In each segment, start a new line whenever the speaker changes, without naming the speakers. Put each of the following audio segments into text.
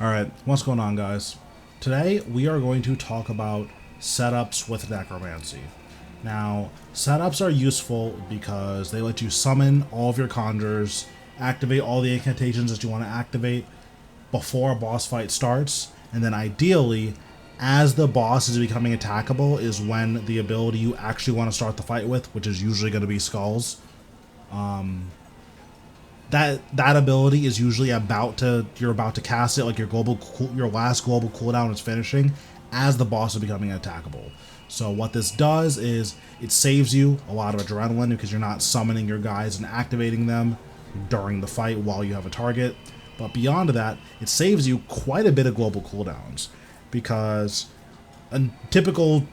Alright, what's going on, guys? Today we are going to talk about setups with Necromancy. Now, setups are useful because they let you summon all of your conjures, activate all the incantations that you want to activate before a boss fight starts, and then ideally, as the boss is becoming attackable is when the ability you actually want to start the fight with, which is usually going to be skulls. That ability is usually you're about to cast it, like your last global cooldown is finishing as the boss is becoming attackable. So what this does is it saves you a lot of adrenaline because you're not summoning your guys and activating them during the fight while you have a target. But beyond that, it saves you quite a bit of global cooldowns because a typical,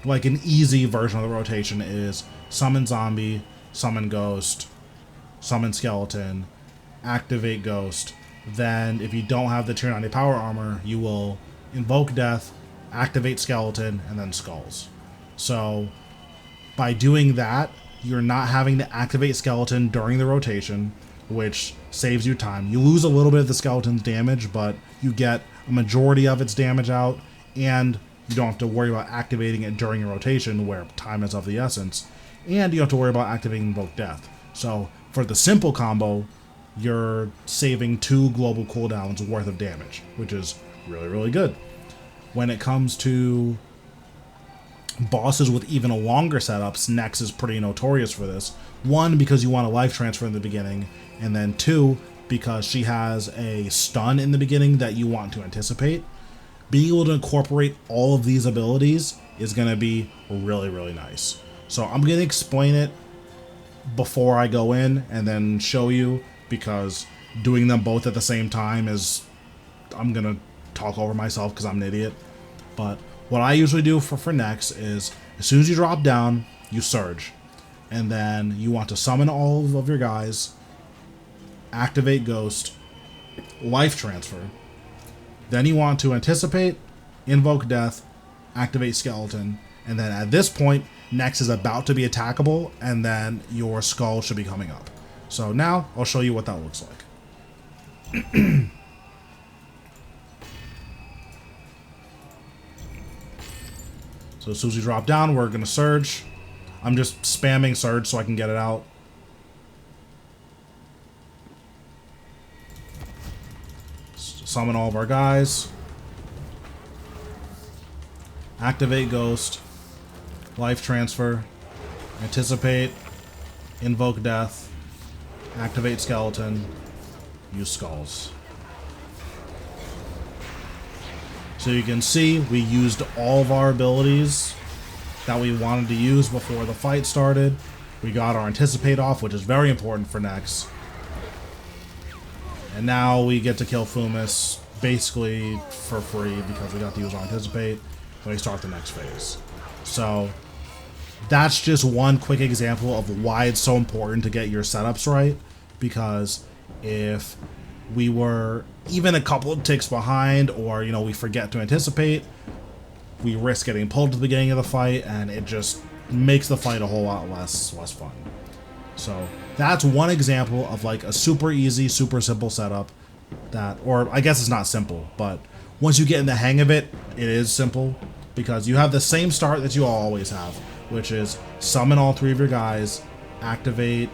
like an easy version of the rotation is summon zombie, summon ghost, summon skeleton, activate ghost. Then if you don't have the tier 90 power armor, you will invoke death, activate skeleton, and then skulls. So by doing that, you're not having to activate skeleton during the rotation, which saves you time. You lose a little bit of the skeleton's damage, but you get a majority of its damage out, and you don't have to worry about activating it during your rotation where time is of the essence, and you don't have to worry about activating invoke death. So for the simple combo, you're saving 2 global cooldowns worth of damage, which is really, really good. When it comes to bosses with even longer setups, Nex is pretty notorious for this. 1, because you want a life transfer in the beginning, and then 2, because she has a stun in the beginning that you want to anticipate. Being able to incorporate all of these abilities is going to be really, really nice. So I'm going to explain it before I go in and then show you, because doing them both at the same time is, I'm gonna talk over myself because I'm an idiot. But what I usually do for Nex is, as soon as you drop down, you surge, and then you want to summon all of your guys, activate ghost, life transfer, then you want to anticipate, invoke death, activate skeleton, and then at this point Nex is about to be attackable, and then your skull should be coming up. So now I'll show you what that looks like. So as soon as you drop down, we're going to surge. I'm just spamming surge so I can get it out. Summon all of our guys. Activate ghost. Life transfer. Anticipate. Invoke death. Activate skeleton. Use skulls. So you can see we used all of our abilities that we wanted to use before the fight started. We got our anticipate off, which is very important for Nex. And now we get to kill Fumus basically for free because we got to use our anticipate when we start the next phase. So that's just one quick example of why it's so important to get your setups right, because if we were even a couple of ticks behind, or we forget to anticipate, we risk getting pulled to the beginning of the fight, and it just makes the fight a whole lot less fun. So that's one example of like a super easy, super simple setup that, or I guess it's not simple, but once you get in the hang of it, it is simple, because you have the same start that you always have, which is summon all 3 of your guys, activate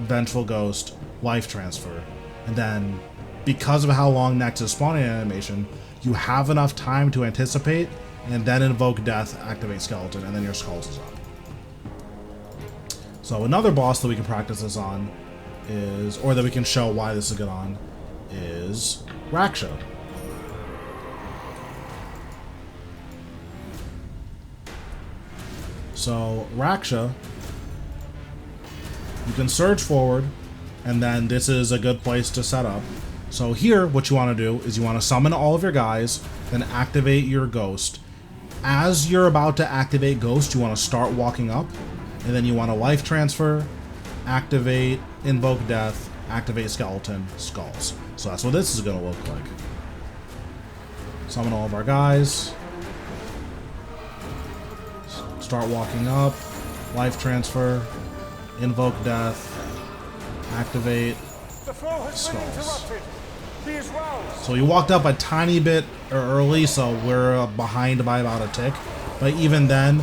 Vengeful Ghost, life transfer, and then because of how long Nex's spawning animation, you have enough time to anticipate, and then invoke death, activate skeleton, and then your skulls is up. So another boss that we can practice this on is, or that we can show why this is good on, is Raksha. So Raksha, you can surge forward, and then this is a good place to set up. So here, what you want to do is you want to summon all of your guys, then activate your ghost. As you're about to activate ghost, you want to start walking up, and then you want to life transfer, activate invoke death, activate skeleton, skulls. So that's what this is going to look like. Summon all of our guys. Start walking up, life transfer, invoke death, activate,
The flow has been
skulls.
interrupted.
So we walked up a tiny bit early, so we're behind by about a tick. But even then,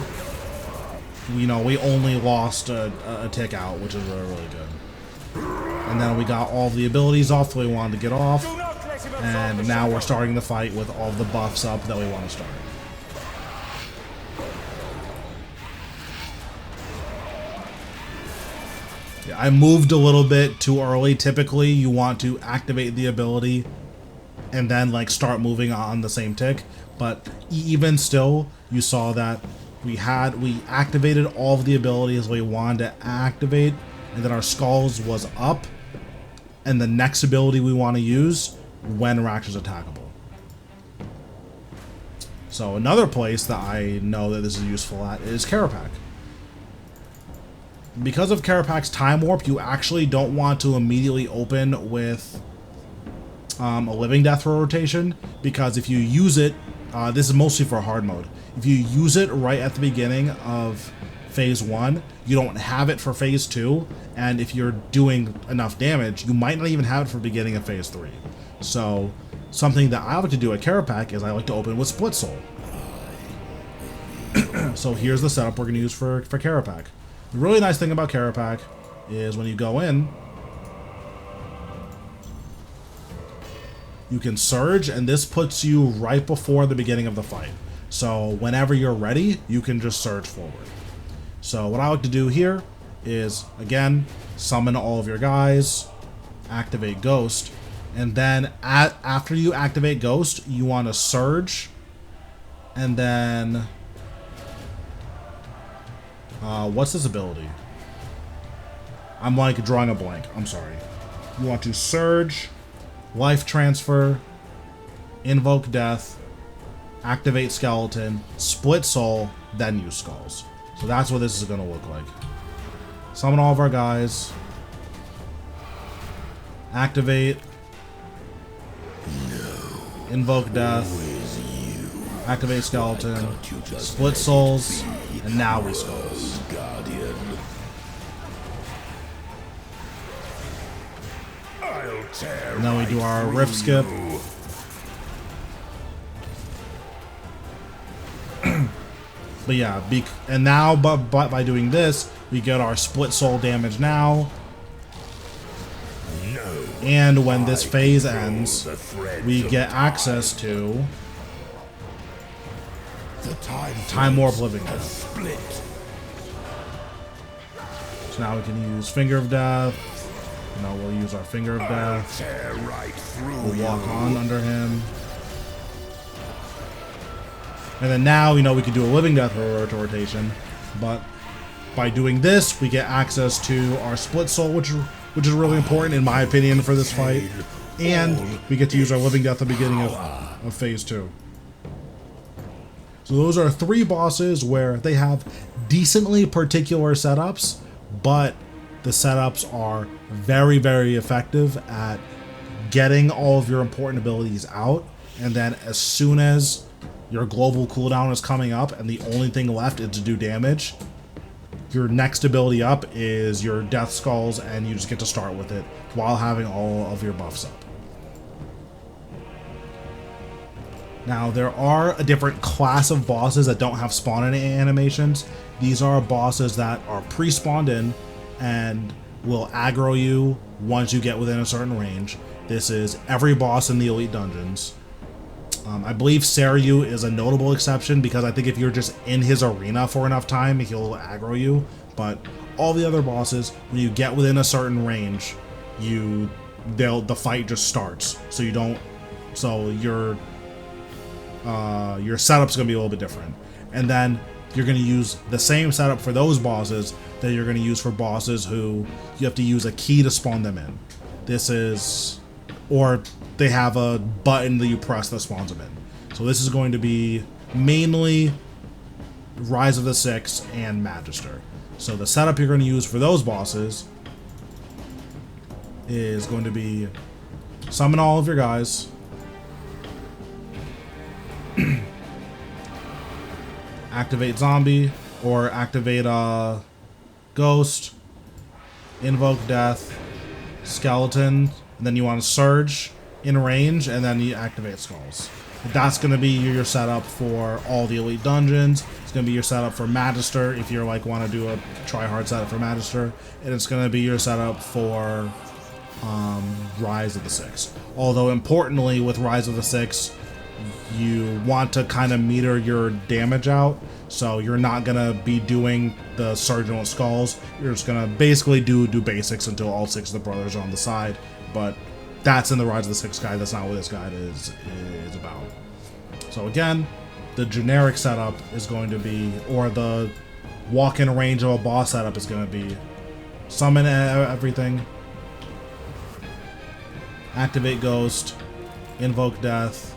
you know, we only lost a tick out, which is really, really good. And then we got all the abilities off that we wanted to get off. And now we're starting the fight with all the buffs up that we want to start. Yeah, I moved a little bit too early. Typically, you want to activate the ability and then like start moving on the same tick. But even still, you saw that we activated all of the abilities we wanted to activate, and then our skulls was up, and the next ability we want to use when Rax is attackable. So another place that I know that this is useful at is Karapak. Because of Karapak's Time Warp, you actually don't want to immediately open with a Living Death rotation, because if you use it, this is mostly for hard mode. If you use it right at the beginning of Phase 1, you don't have it for Phase 2, and if you're doing enough damage, you might not even have it for the beginning of Phase 3. So, something that I like to do at Karapak is I like to open with Split Soul. So here's the setup we're going to use for Karapak. The really nice thing about Karapak is when you go in, you can surge, and this puts you right before the beginning of the fight. So whenever you're ready, you can just surge forward. So what I like to do here is, again, summon all of your guys, activate Ghost, and then after you activate Ghost, you want to surge, and then what's this ability? I'm like drawing a blank. I'm sorry. You want to surge, life transfer, invoke death, activate skeleton, split soul, then use skulls. So that's what this is going to look like. Summon all of our guys. Activate. Invoke death. Activate skeleton. Split souls. And now we skulls. And then we do our rift skip. But yeah, and now but by doing this, we get our split soul damage now. And when this phase ends, we get access to Time Warp Living Death. So now we can use Finger of Death. You know, we'll use our Finger of Death. We'll walk on under him. And then now, you know, we can do a Living Death rotation. But by doing this, we get access to our Split Soul, which is really important, in my opinion, for this fight. And we get to use our Living Death at the beginning of Phase 2. So those are 3 bosses where they have decently particular setups, but the setups are very, very effective at getting all of your important abilities out. And then as soon as your global cooldown is coming up and the only thing left is to do damage, your next ability up is your Death Skulls, and you just get to start with it while having all of your buffs up. Now, there are a different class of bosses that don't have spawn animations. These are bosses that are pre-spawned in and will aggro you once you get within a certain range. This is every boss in the Elite Dungeons. I believe Seiryu is a notable exception, because I think if you're just in his arena for enough time, he'll aggro you. But all the other bosses, when you get within a certain range, the fight just starts. So your setup's gonna be a little bit different. And then you're gonna use the same setup for those bosses that you're gonna use for bosses who you have to use a key to spawn them in. Or they have a button that you press that spawns them in. So this is going to be mainly Rise of the Six and Magister. So the setup you're going to use for those bosses is going to be summon all of your guys, activate zombie, or activate ghost, invoke death, skeleton, and then you want to surge, in range, and then you activate skulls. That's going to be your setup for all the elite dungeons. It's going to be your setup for Magister if you like want to do a try-hard setup for Magister, and it's going to be your setup for Rise of the Six. Although importantly, with Rise of the Six, you want to kind of meter your damage out, so you're not going to be doing the Sergeant Skulls. You're just going to basically do basics until all 6 of the brothers are on the side, but that's in the Rise of the Six guide. That's not what this guide is about. So again, the generic setup is going to be, or the walk-in range of a boss setup is going to be, summon everything, activate Ghost, invoke Death,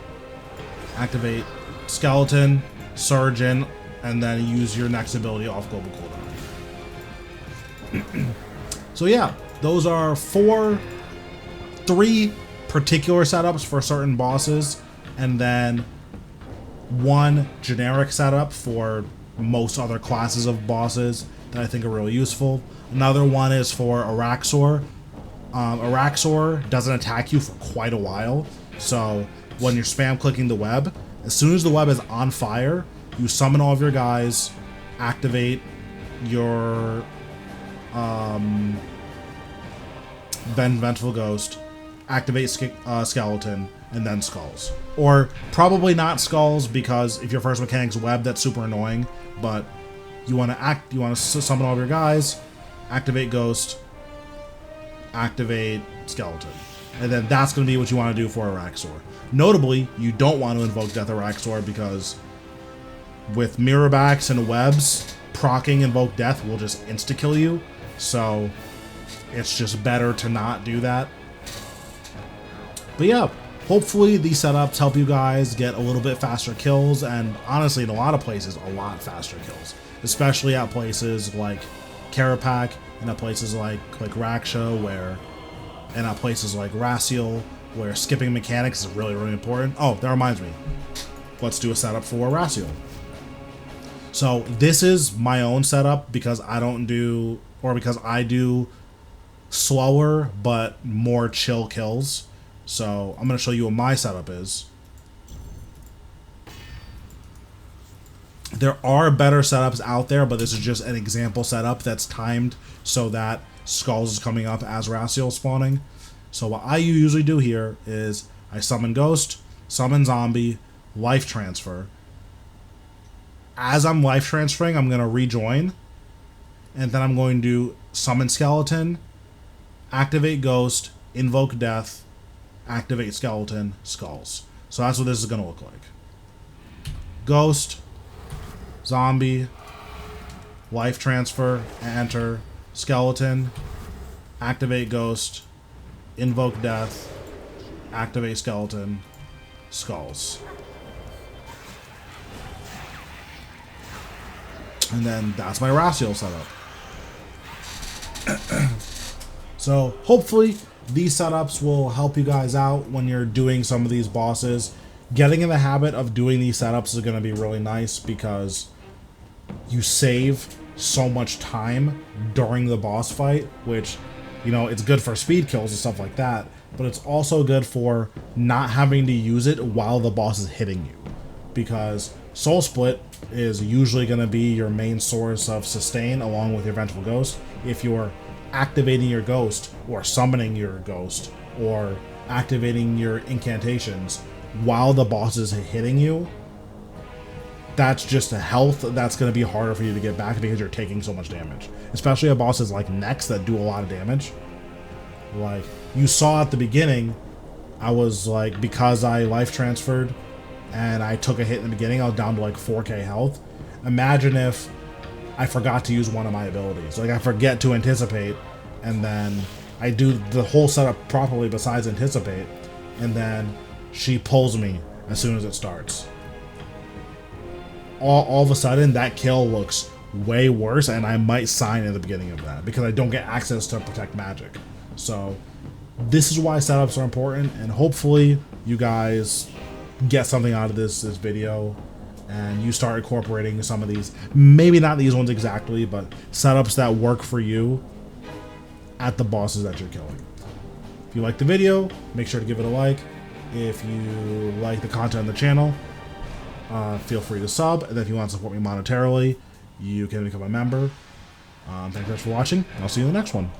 activate Skeleton, Surgeon, and then use your next ability off global cooldown. So yeah, those are 3 particular setups for certain bosses, and then 1 generic setup for most other classes of bosses that I think are really useful. Another one is for Araxor. Araxor doesn't attack you for quite a while, so when you're spam clicking the web, as soon as the web is on fire, you summon all of your guys, activate your Vengeful Ghost, activate Skeleton, and then Skulls. Or probably not Skulls, because if your first mechanic's web, that's super annoying, but you want to summon all of your guys, activate Ghost, activate Skeleton. And then that's going to be what you want to do for Araxor. Notably, you don't want to invoke Death Araxor, because with mirrorbacks and webs, proccing Invoke Death will just insta-kill you, so it's just better to not do that. But yeah, hopefully these setups help you guys get a little bit faster kills, and honestly, in a lot of places, a lot faster kills. Especially at places like Karapak, and at places like Raksha, and at places like Raciel, where skipping mechanics is really, really important. Oh, that reminds me. Let's do a setup for Raciel. So this is my own setup because I do slower but more chill kills. So I'm going to show you what my setup is. There are better setups out there, but this is just an example setup that's timed so that Skulls is coming up as Raciel spawning. So what I usually do here is I summon Ghost, summon Zombie, life transfer. As I'm life transferring, I'm going to rejoin, and then I'm going to summon Skeleton, activate Ghost, invoke Death, activate Skeleton, Skulls. So that's what this is going to look like. Ghost, Zombie, life transfer, enter, Skeleton, activate Ghost, invoke Death, activate Skeleton, Skulls. And then that's my Raciel setup. So hopefully these setups will help you guys out when you're doing some of these bosses. Getting in the habit of doing these setups is going to be really nice because you save so much time during the boss fight, which, you know, it's good for speed kills and stuff like that, but it's also good for not having to use it while the boss is hitting you, because Soul Split is usually going to be your main source of sustain along with your Vengeful Ghost. If you're activating your Ghost or summoning your Ghost or activating your incantations while the boss is hitting you, that's just a health that's going to be harder for you to get back because you're taking so much damage. Especially at bosses like Nex that do a lot of damage. Like, you saw at the beginning, I was like, because I life transferred and I took a hit in the beginning, I was down to like 4k health. Imagine if I forgot to use one of my abilities. Like, I forget to anticipate, and then I do the whole setup properly besides anticipate, and then she pulls me as soon as it starts. All of a sudden, that kill looks way worse, and I might sign at the beginning of that because I don't get access to protect magic. So this is why setups are important, and hopefully you guys get something out of this video and you start incorporating some of these, maybe not these ones exactly, but setups that work for you at the bosses that you're killing. If you like the video, make sure to give it a like, If you like the content on the channel, feel free to sub. And then if you want to support me monetarily, you can become a member. Thank you guys for watching. I'll see you in the next one.